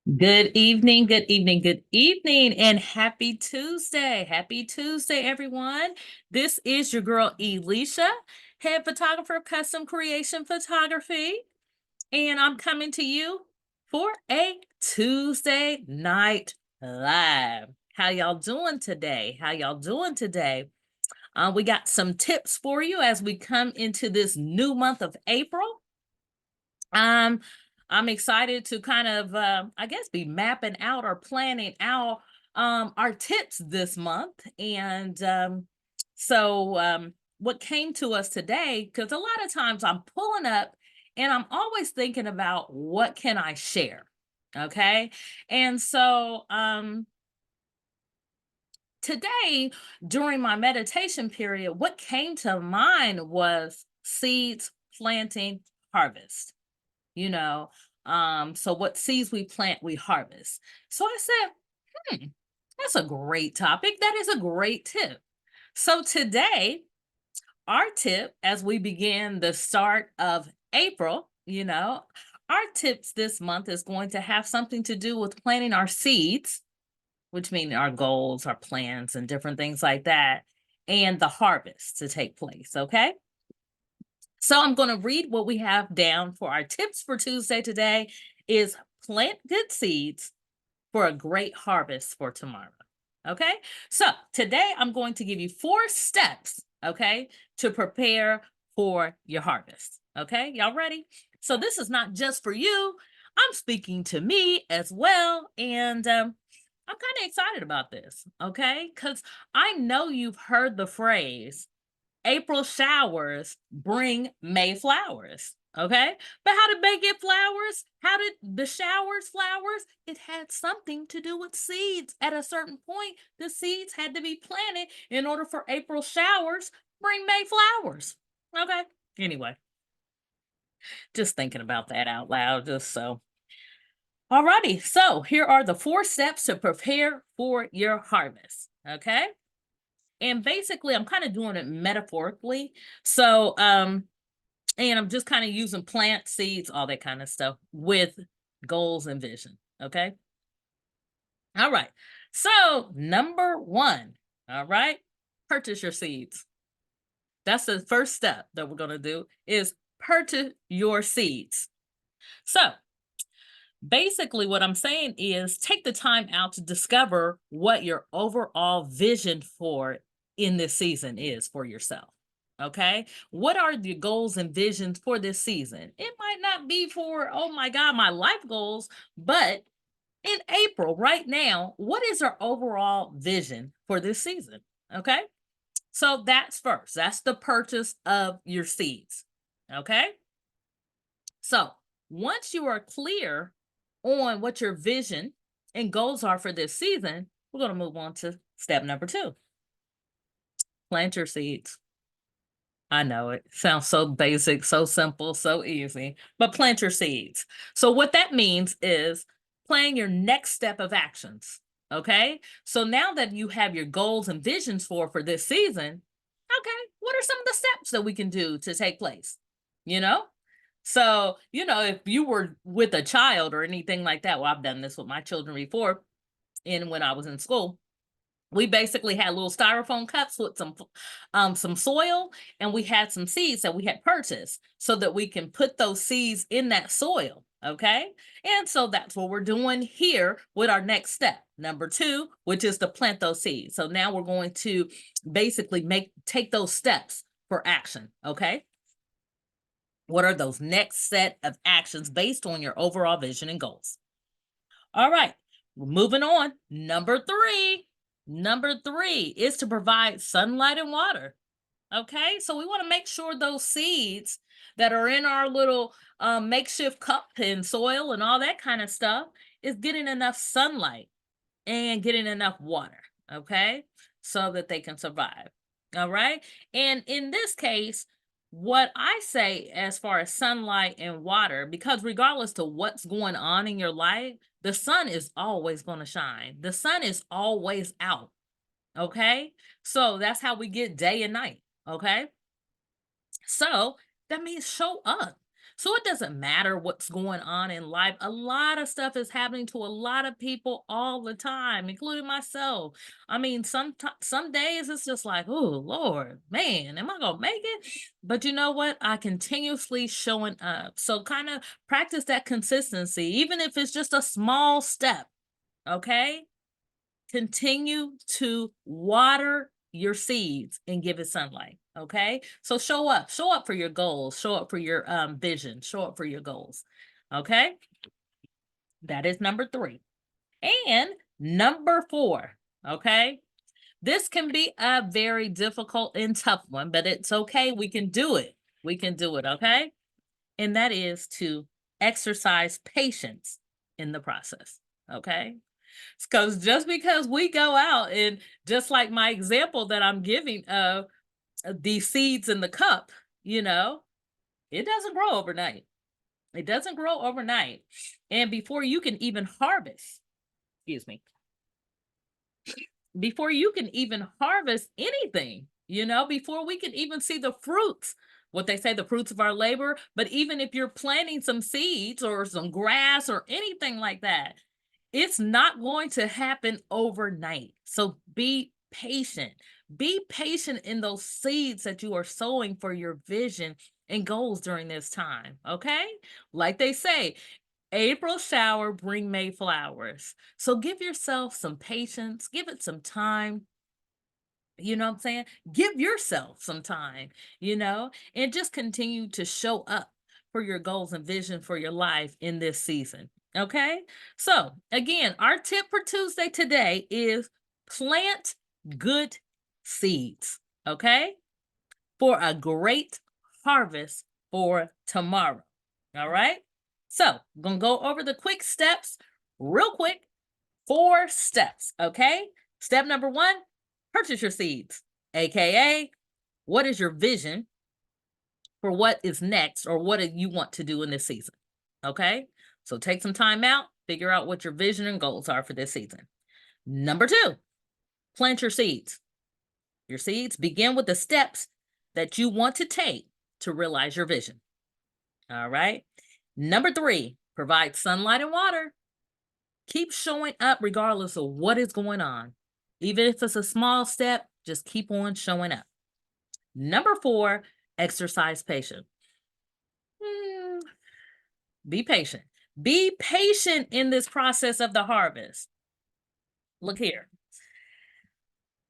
Good evening, good evening, good evening, and happy Tuesday. Happy Tuesday, everyone. This is your girl, Elisha, head photographer of Custom Creation Photography, and I'm coming to you for a Tuesday night live. How y'all doing today? How y'all doing today? We got some tips for you as we come into this new month of April. Um, I'm excited to kind of, I guess, be mapping out or planning out our tips this month. And what came to us today, because a lot of times I'm pulling up and I'm always thinking about what can I share? Okay. And today, during my meditation period, what came to mind was seeds, planting, harvest you know so what seeds we plant we harvest. So I said, hmm, that's a great topic, that is a great tip. So today, our tip as we begin the start of April, our tips this month is going to have something to do with planting our seeds, which mean our goals, our plans, and different things like that, and the harvest to take place. Okay, so I'm going to read what we have down for our tips for Tuesday today is plant good seeds for a great harvest for tomorrow. Okay? So, today I'm going to give you 4 steps, okay, to prepare for your harvest. Okay? Y'all ready? So, this is not just for you. I'm speaking to me as well, and I'm kind of excited about this, okay? Cuz I know you've heard the phrase April showers bring May flowers. Okay. But how did May get flowers? How did the showers flowers? It had something to do with seeds. At a certain point, the seeds had to be planted in order for April showers bring May flowers. Okay. Anyway, just thinking about that out loud, just so. Alrighty. So here are the 4 steps to prepare for your harvest. Okay. And basically, I'm kind of doing it metaphorically. So, and I'm just kind of using plant seeds, all that kind of stuff with goals and vision. Okay. All right. So, number one, all right, purchase your seeds. That's the first step that we're going to do is purchase your seeds. So, basically, what I'm saying is take the time out to discover what your overall vision for in this season is for yourself. Okay. What are the goals and visions for this season? It might not be for, oh my God, my life goals, but in April, right now, what is our overall vision for this season? Okay. So that's first. That's the purchase of your seeds. Okay. So once you are clear on what your vision and goals are for this season, we're going to move on to step number 2. Plant your seeds. I know it sounds so basic, so simple, so easy, but plant your seeds. So, what that means is plan your next step of actions. Okay. So, now that you have your goals and visions for this season, okay, what are some of the steps that we can do to take place? You know? So, if you were with a child or anything like that, well, I've done this with my children before, and when I was in school, we basically had little styrofoam cups with some soil, and we had some seeds that we had purchased so that we can put those seeds in that soil. Okay. And so that's what we're doing here with our next step, number 2, which is to plant those seeds. So now we're going to basically take those steps for action. Okay. What are those next set of actions based on your overall vision and goals? All right, we're moving on. Number 3. Number 3 is to provide sunlight and water. Okay, so we want to make sure those seeds that are in our little makeshift cup and soil and all that kind of stuff is getting enough sunlight and getting enough water. Okay, so that they can survive. All right, and in this case, what I say as far as sunlight and water, because regardless to what's going on in your life, the sun is always going to shine. The sun is always out. Okay. So that's how we get day and night. Okay. So that means show up. So it doesn't matter what's going on in life. A lot of stuff is happening to a lot of people all the time, including myself. I mean, some days it's just like, oh Lord, man, am I gonna make it? But you know what? I continuously showing up. So kind of practice that consistency, even if it's just a small step. Okay. Continue to water your seeds and give it sunlight. Okay. So show up for your goals, show up for your vision, show up for your goals. Okay. That is number 3. And number 4. Okay. This can be a very difficult and tough one, but it's okay. We can do it. We can do it. Okay. And that is to exercise patience in the process. Okay. Because just because we go out and just like my example that I'm giving of these seeds in the cup, you know, it doesn't grow overnight. It doesn't grow overnight. And before you can even harvest, excuse me, before you can even harvest anything, before we can even see the fruits, what they say, the fruits of our labor. But even if you're planting some seeds or some grass or anything like that, it's not going to happen overnight. So be patient. Be patient in those seeds that you are sowing for your vision and goals during this time. Okay. Like they say, April shower bring May flowers. So give yourself some patience, give it some time. You know what I'm saying? Give yourself some time, and just continue to show up for your goals and vision for your life in this season. Okay. So, again, our tip for Tuesday today is plant good seeds. Okay. For a great harvest for tomorrow. All right. So, I'm going to go over the quick steps real quick. 4 steps. Okay. Step number 1, purchase your seeds, AKA, what is your vision for what is next or what do you want to do in this season? Okay. So take some time out, figure out what your vision and goals are for this season. Number 2, plant your seeds. Your seeds begin with the steps that you want to take to realize your vision. All right. Number 3, provide sunlight and water. Keep showing up regardless of what is going on. Even if it's a small step, just keep on showing up. Number 4, exercise patience. Hmm, Be patient. Be patient in this process of the harvest. Look here.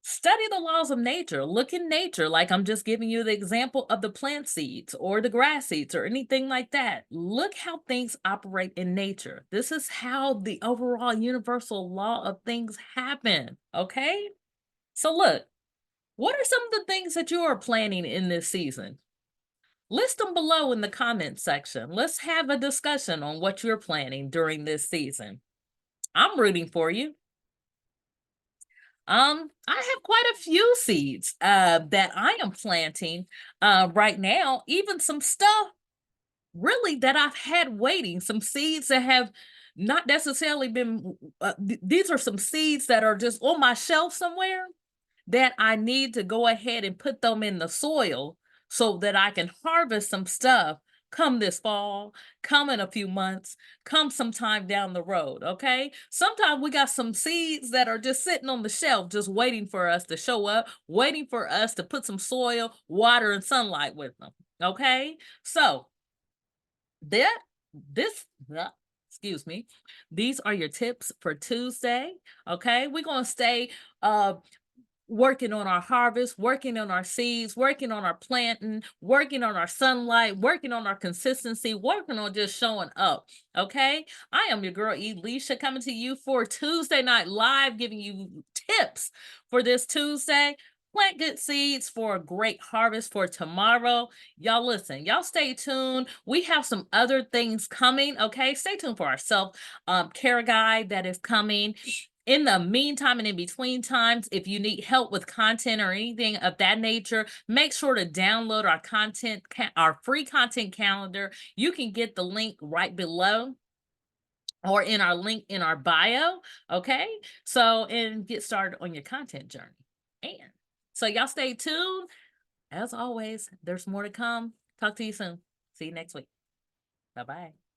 Study the laws of nature. Look in nature, like I'm just giving you the example of the plant seeds or the grass seeds or anything like that. Look how things operate in nature. This is how the overall universal law of things happen. Okay. So, look, what are some of the things that you are planning in this season? List them below in the comment section. Let's have a discussion on what you're planning during this season. I'm rooting for you. I have quite a few seeds that I am planting right now, even some stuff really that I've had waiting, some seeds that have not necessarily been these are some seeds that are just on my shelf somewhere that I need to go ahead and put them in the soil so that I can harvest some stuff come this fall, come in a few months, come sometime down the road. Okay. Sometimes we got some seeds that are just sitting on the shelf, just waiting for us to show up, waiting for us to put some soil, water, and sunlight with them. Okay. So that this excuse me, these are your tips for Tuesday. Okay, we're gonna stay uh working on our harvest, working on our seeds, working on our planting, working on our sunlight, working on our consistency, working on just showing up. Okay. I am your girl, Elisha, coming to you for Tuesday Night Live, giving you tips for this Tuesday. Plant good seeds for a great harvest for tomorrow. Y'all listen, y'all stay tuned. We have some other things coming. Okay. Stay tuned for our self care guide that is coming. In the meantime and in between times, if you need help with content or anything of that nature, make sure to download our our free content calendar. You can get the link right below or in our link in our bio. Okay. So, and get started on your content journey. And so y'all stay tuned. As always, there's more to come. Talk to you soon. See you next week. Bye-bye.